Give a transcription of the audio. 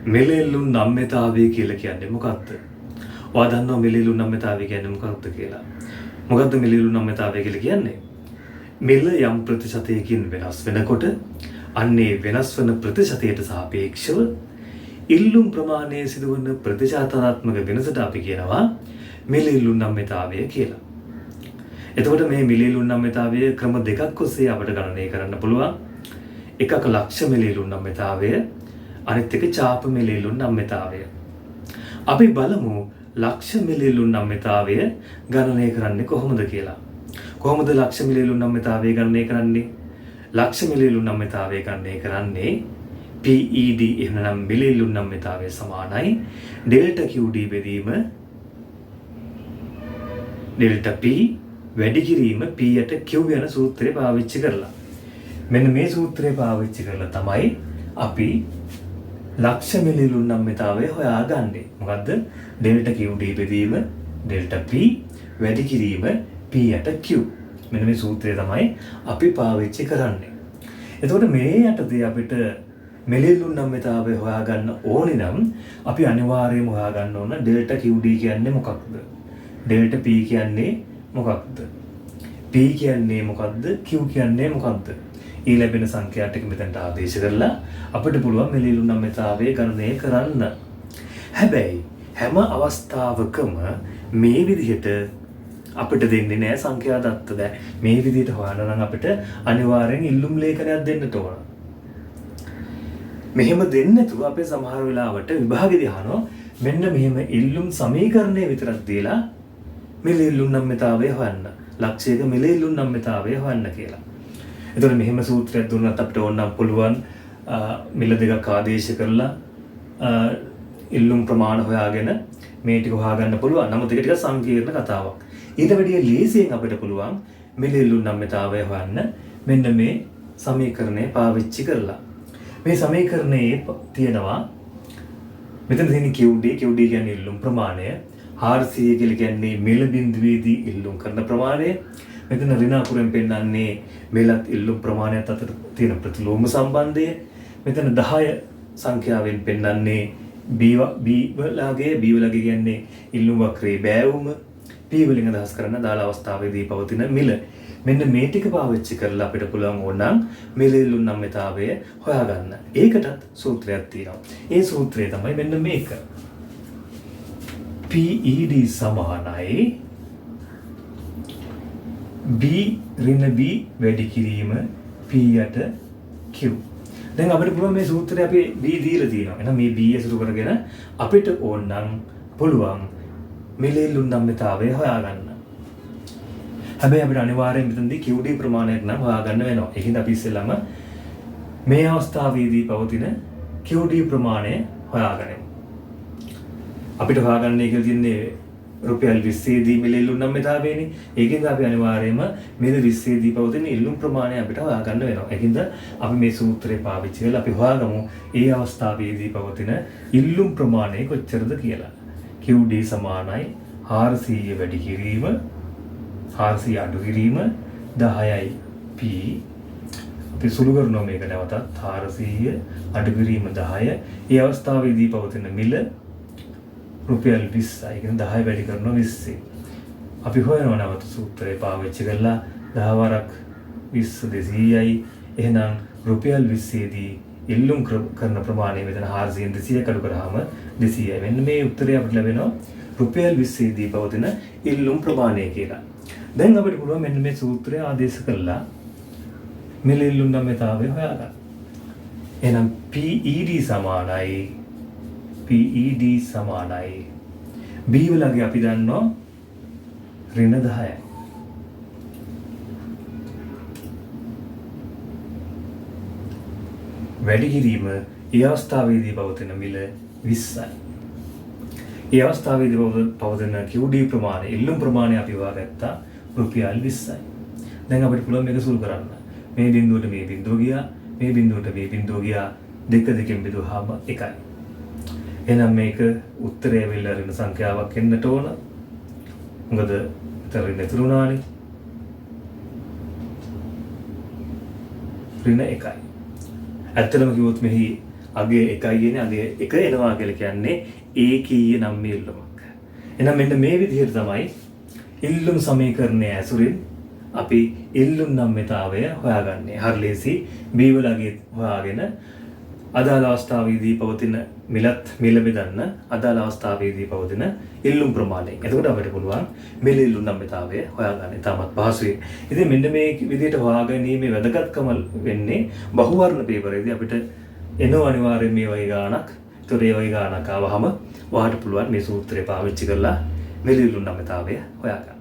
මෙලෙල්ලුන් නම්‍යතාවය කියලා කියන්නේ මොකක්ද? ඔයා දන්නවා මෙලෙල්ලුන් නම්‍යතාවය කියන්නේ මොකක්ද කියලා? මොකක්ද මෙලෙල්ලුන් නම්‍යතාවය කියලා කියන්නේ? මෙල යම් ප්‍රතිශතයකින් වෙනස් වෙනකොට අන්නේ වෙනස් වන ප්‍රතිශතයට සාපේක්ෂව ඉල්ලුම් ප්‍රමාණයේ සිදුවන ප්‍රතිශතාත්මක වෙනසට අපි කියනවා මෙලෙල්ලුන් නම්‍යතාවය කියලා. එතකොට මේ මෙලෙල්ලුන් නම්‍යතාවය ක්‍රම දෙකක් ඔස්සේ අපිට ගණනය කරන්න පුළුවන්. එකක ලක්ෂ මෙලෙල්ලුන් නම්‍යතාවය, අනිත් එක චාප මෙලෙල්ලුන් නම්‍යතාවය. අපි බලමු ලක්ෂ මෙලෙල්ලුන් නම්‍යතාවය ගණනය කරන්නේ කොහොමද කියලා. කොහොමද ලක්ෂ මෙලෙල්ලුන් නම්‍යතාවය ගණනය කරන්නේ? ලක්ෂ මෙලෙල්ලුන් නම්‍යතාවය ගණනය කරන්නේ PED එහෙනම් මෙලෙල්ලුන් නම්‍යතාවය සමානයි ඩෙල්ටා QD බෙදීම ඩෙල්ටා P වැඩි කිරීම P යට Q යන සූත්‍රය පාවිච්චි කරලා. මෙන්න මේ සූත්‍රය පාවිච්චි කරලා තමයි අපි ලක්ෂ මෙලෙල්ලුන් නම්‍යතාවය හොයාගන්නේ. මොකද්ද? ඩෙල්ටා QD බෙදීම ඩෙල්ටා P වැඩි කිරීම P යට Q. මෙන්න මේ සූත්‍රය තමයි අපි පාවිච්චි කරන්නේ. එතකොට මේ යටතේ අපිට මෙලෙල්ලුන් නම්‍යතාවය හොයාගන්න ඕනේ නම් අපි අනිවාර්යයෙන්ම හොයාගන්න ඕන ඩෙල්ටා QD කියන්නේ මොකක්ද? ඩෙල්ටා P කියන්නේ මොකක්ද? P කියන්නේ මොකක්ද? Q කියන්නේ මොකක්ද? ඊ ලැබෙන සංඛ්‍යා ටික මෙතනට ආදේශ කරලා අපිට පුළුවන් මෙලෙල්ලුන් නම්‍යතාවය ගණනය කරන්න. හැබැයි හැම අවස්ථාවකම මේ විදිහට අපිට දෙන්නේ නැහැ සංඛ්‍යා දත්ත දැන්. මේ විදිහට හොයන්න නම් අපිට අනිවාර්යෙන් ඉල්ලුම් ලේඛනයක් දෙන්නට ඕන. මෙහෙම දෙන්නේ නැතුව අපේ සමහර වෙලාවට විභාගෙදී අහනවා මෙන්න මෙහෙම ඉල්ලුම් සමීකරණය විතරක් දීලා මෙලෙල්ලුන් නම්‍යතාවය හොයන්න. ලක්ෂයක මෙලෙල්ලුන් නම්‍යතාවය හොයන්න කියලා. එතකොට මෙහෙම සූත්‍රයක් දුන්නත් අපිට ඕනනම් පුළුවන් මිල දෙකක් ආදේශ කරලා ඉල්ලුම් ප්‍රමාණ හොයාගෙන මේ ටික හොයාගන්න පුළුවන්. නමුත් ඒක ටික සංකීර්ණ කතාවක්. ඊට වැඩිය ලේසියෙන් අපිට පුළුවන් මෙලෙල්ලුන් නම්‍යතාවය හොයන්න මෙන්න මේ සමීකරණය පාවිච්චි කරලා. මේ සමීකරණයේ තියෙනවා මෙතන තියෙන QD කියන්නේ ඉල්ලුම් ප්‍රමාණය, 400 කියලා කියන්නේ මෙල බිඳුවේදී ඉල්ලුම් කරන ප්‍රමාණය. මෙතන ඍණ අකුරෙන් පෙන්නන්නේ මෙලත් ඉල්ලුම් ප්‍රමාණයත් අතර තියෙන ප්‍රතිලෝම සම්බන්ධය. මෙතන 10 සංඛ්‍යාවෙන් පෙන්නන්නේ B වලගේ කියන්නේ ඉල්ලුම් වක්‍රයේ බෑවුම. P වලින් අදහස් කරන දාලා අවස්ථාවේදී පවතින මිල. මෙන්න මේ ටික පාවිච්චි කරලා අපිට පුළුවන් ඕනනම් මෙලෙල්ලුන් නම්‍යතාවය හොයාගන්න. ඒකටත් සූත්‍රයක් තියෙනවා. ඒ සූත්‍රය තමයි මෙන්න මේක. PED සමානයි B ඍණ B වැඩි කිරීම P යට Q. දැන් අපිට පුළුවන් මේ සූත්‍රය අපි B දීලා තියෙනවා. එහෙනම් මේ B ඇසුරු කරගෙන අපිට ඕනනම් පුළුවන් මෙලෙල්ලුන් නම්‍යතාවය හොයාගන්න. හැබැයි අපිට අනිවාර්යයෙන් මෙතනදී QD ප්‍රමාණයක් නම් හොයාගන්න වෙනවා. ඒකින්ද අපි ඉස්සෙල්ලාම මේ අවස්ථාවේදී පවතින QD ප්‍රමාණය හොයාගනිමු. අපිට හොයාගන්න එක තියෙන්නේ රුපියල් 20 දී මෙලෙල්ලුන් නම්‍යතාවයනේ. ඒකින්ද අපි අනිවාර්යයෙන්ම මෙල 20 දී පවතින ඉල්ලුම් ප්‍රමාණය අපිට හොයාගන්න වෙනවා. ඒකින්ද අපි මේ සූත්‍රය පාවිච්චි කරලා අපි හොයාගමු ඒ අවස්ථාවේදී පවතින ඉල්ලුම් ප්‍රමාණය කොච්චරද කියලා. QD සමානයි 400 වැඩි කිරීම 400 අඩු කිරීම 10යි P. අපි සුළු කරනවා මේක නැවතත් 400 අඩු කිරීම 10. ඒ අවස්ථාවේදී පවතින මිල රුපියල් 20යි. කියන්නේ 10 වැඩි කරනවා 20. අපි හොයනවා නැවත සූත්‍රය පාවිච්චි කරලා 10 වරක් 20 200යි. එහෙනම් රුපියල් 20 දී ඉල්ලුම් කරන ප්‍රමාණය මෙතන 400න් 200 කඩු කරාම 200යි. මෙන්න මේ උත්තරය අපිට ලැබෙනවා රුපියල් 20 දී පවතින ඉල්ලුම් ප්‍රමාණය කියලා. දැන් අපිට පුළුවන් මෙන්න මේ සූත්‍රය ආදේශ කරලා මෙලෙල්ලුන් නම්‍යතාවය හොයාගන්න. එහෙනම් PED සමානයි B වලගේ අපි දන්නවා ඍණ 10යි. වැඩි කිරීම ඒ අවස්ථාවේදී පවතින මිල 20යි. ඒ අවස්ථාවේදී පවතින QD ප්‍රමාණය ඉල්ලුම් ප්‍රමාණය අපි හොයාගත්තා රුපියල් 20යි. දැන් අපිට පුළුවන් මේක සුළු කරන්න. මේ බිඳුවට මේ බිඳුව ගියා, මේ බිඳුවට මේ බිඳුව ගියා. දෙක දෙකෙන් බෙදුවාම 1යි. එහෙනම් මේක උත්තරය වෙලා ඍණ සංඛ්‍යාවක් එන්නට ඕන. මොකද ඍණ ඉතුරු වුණානේ. ඍණ 1යි. ඇත්තටම කිව්වොත් මෙහි අගේ 1යි එන්නේ අගේ 1 එනවා කියලා කියන්නේ ඒකීය නම් ඉල්ලුමක්. එහෙනම් මෙන්න මේ විදිහට තමයි ඉල්ලුම් සමීකරණය ඇසුරින් අපි ඉල්ලුම් නම්‍යතාවය හොයාගන්නේ. හරි ලේසි B වලගේ හොයාගෙන අදාළ අවස්ථාවේදී පවතින මිල බෙදන්න අදාළ අවස්ථාවේදී පවතින ඉල්ලුම් ප්‍රමාණය. එතකොට අපිට පුළුවන් මිල ඉල්ලුම් නම්‍යතාවය හොයාගන්න. තාමත් පහසුයි. ඉතින් මෙන්න මේ විදිහට හොයාගැනීමේ වැදගත්කම වෙන්නේ බහුවර්ණ පේපරේදී අපිට එනවා අනිවාර්යයෙන් මේ වගේ ගාණක්. ඒතකොට ඒ වගේ ගාණක් ආවහම ඔයාලට පුළුවන් මේ සූත්‍රය පාවිච්චි කරලා මිල ඉල්ලුම් නම්‍යතාවය හොයාගන්න.